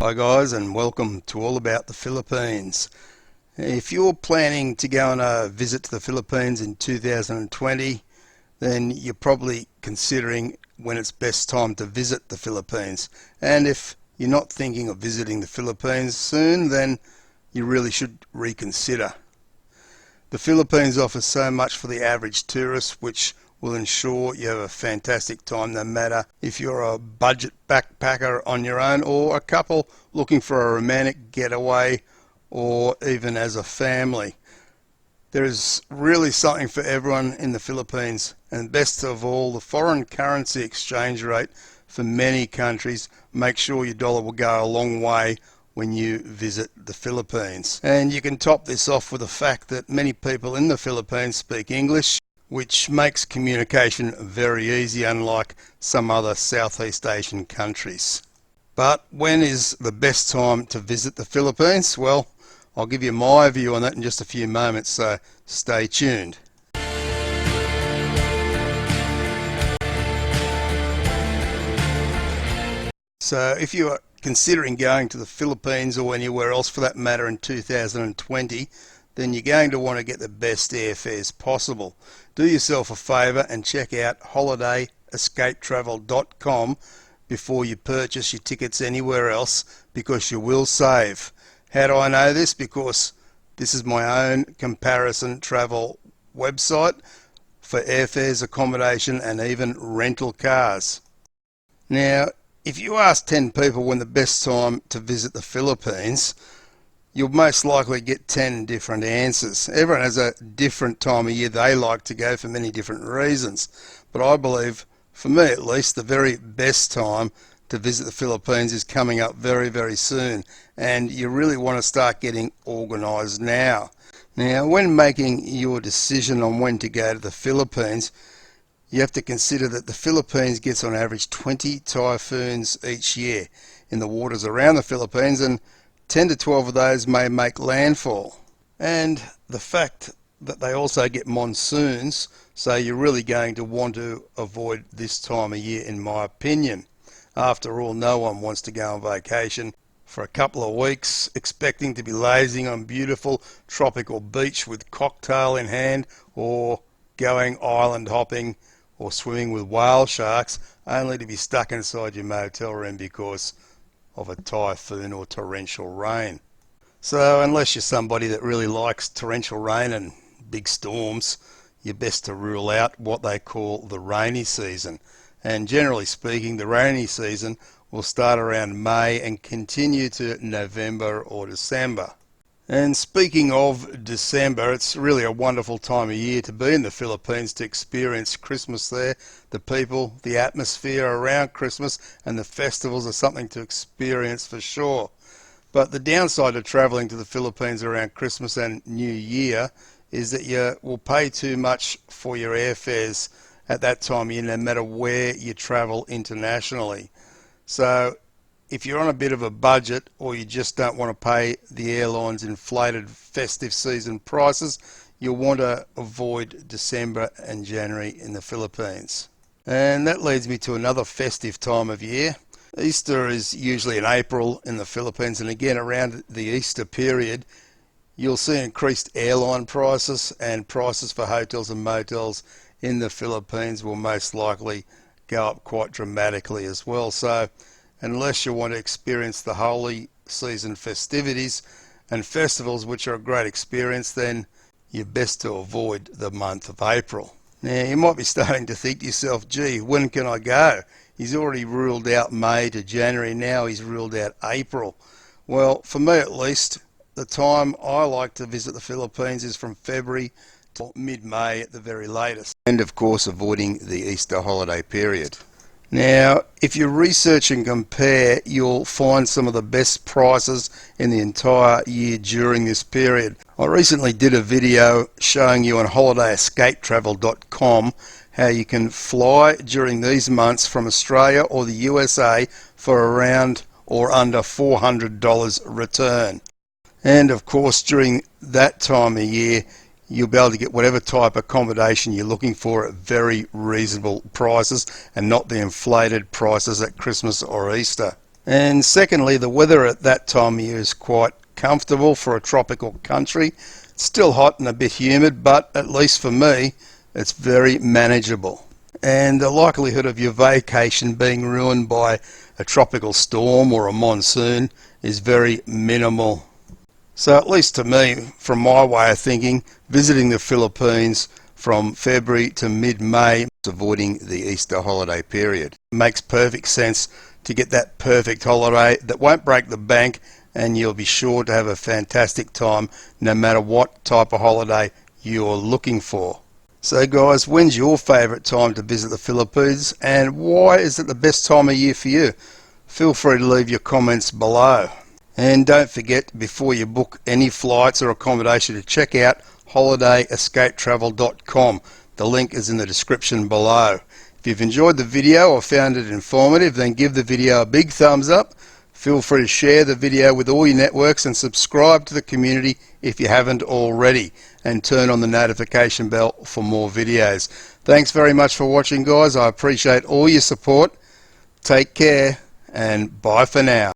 Hi guys, and welcome to All About the Philippines. If you're planning to go on a visit to the Philippines in 2020, then you're probably considering when it's best time to visit the Philippines. And if you're not thinking of visiting the Philippines soon, then you really should reconsider. The Philippines offers so much for the average tourist, which will ensure you have a fantastic time no matter if you're a budget backpacker on your own or a couple looking for a romantic getaway or even as a family. There is really something for everyone in the Philippines, and best of all, the foreign currency exchange rate for many countries makes sure your dollar will go a long way when you visit the Philippines. And you can top this off with the fact that many people in the Philippines speak English, which makes communication very easy, unlike some other Southeast Asian countries. But when is the best time to visit the Philippines? Well, I'll give you my view on that in just a few moments, so stay tuned. So if you are considering going to the Philippines or anywhere else for that matter in 2020, then you're going to want to get the best airfares possible. Do yourself a favour and check out holidayescapetravel.com before you purchase your tickets anywhere else, because you will save. How do I know this? Because this is my own comparison travel website for airfares, accommodation and even rental cars. Now, if you ask 10 people when the best time to visit the Philippines, you'll most likely get 10 different answers. Everyone has a different time of year they like to go for many different reasons. But I believe, for me at least, the very best time to visit the Philippines is coming up very, very soon. And you really want to start getting organised now. Now, when making your decision on when to go to the Philippines, you have to consider that the Philippines gets on average 20 typhoons each year in the waters around the Philippines, and 10 to 12 of those may make landfall. And the fact that they also get monsoons, so you're really going to want to avoid this time of year, in my opinion. After all, no one wants to go on vacation for a couple of weeks expecting to be lazing on beautiful tropical beach with cocktail in hand, or going island hopping or swimming with whale sharks, only to be stuck inside your motel room because of a typhoon or torrential rain. So unless you're somebody that really likes torrential rain and big storms, you're best to rule out what they call the rainy season. And generally speaking, the rainy season will start around May and continue to November or December. And speaking of December, it's really a wonderful time of year to be in the Philippines, to experience Christmas there. The people, the atmosphere around Christmas and the festivals are something to experience for sure. But the downside of travelling to the Philippines around Christmas and New Year is that you will pay too much for your airfares at that time of year, no matter where you travel internationally. So if you're on a bit of a budget, or you just don't want to pay the airline's inflated festive season prices, you'll want to avoid December and January in the Philippines. And that leads me to another festive time of year. Easter is usually in April in the Philippines, and again around the Easter period you'll see increased airline prices, and prices for hotels and motels in the Philippines will most likely go up quite dramatically as well. So unless you want to experience the holy season festivities and festivals, which are a great experience, then you're best to avoid the month of April. Now, you might be starting to think to yourself, gee, when can I go? He's already ruled out May to January, now he's ruled out April. Well, for me at least, the time I like to visit the Philippines is from February to mid-May at the very latest. And of course, avoiding the Easter holiday period. Now, if you research and compare, you'll find some of the best prices in the entire year during this period. I recently did a video showing you on holidayescapetravel.com how you can fly during these months from Australia or the USA for around or under $400 return. And of course, during that time of year, you'll be able to get whatever type of accommodation you're looking for at very reasonable prices, and not the inflated prices at Christmas or Easter. And secondly, the weather at that time of year is quite comfortable for a tropical country. It's still hot and a bit humid, but at least for me, it's very manageable. And the likelihood of your vacation being ruined by a tropical storm or a monsoon is very minimal. So at least to me, from my way of thinking, visiting the Philippines from February to mid-May, avoiding the Easter holiday period, makes perfect sense to get that perfect holiday that won't break the bank, and you'll be sure to have a fantastic time no matter what type of holiday you're looking for. So guys, when's your favourite time to visit the Philippines, and why is it the best time of year for you? Feel free to leave your comments below. And don't forget, before you book any flights or accommodation, to check out holidayescapetravel.com. The link is in the description below. If you've enjoyed the video or found it informative, then give the video a big thumbs up. Feel free to share the video with all your networks and subscribe to the community if you haven't already, and turn on the notification bell for more videos. Thanks very much for watching, guys. I appreciate all your support. Take care and bye for now.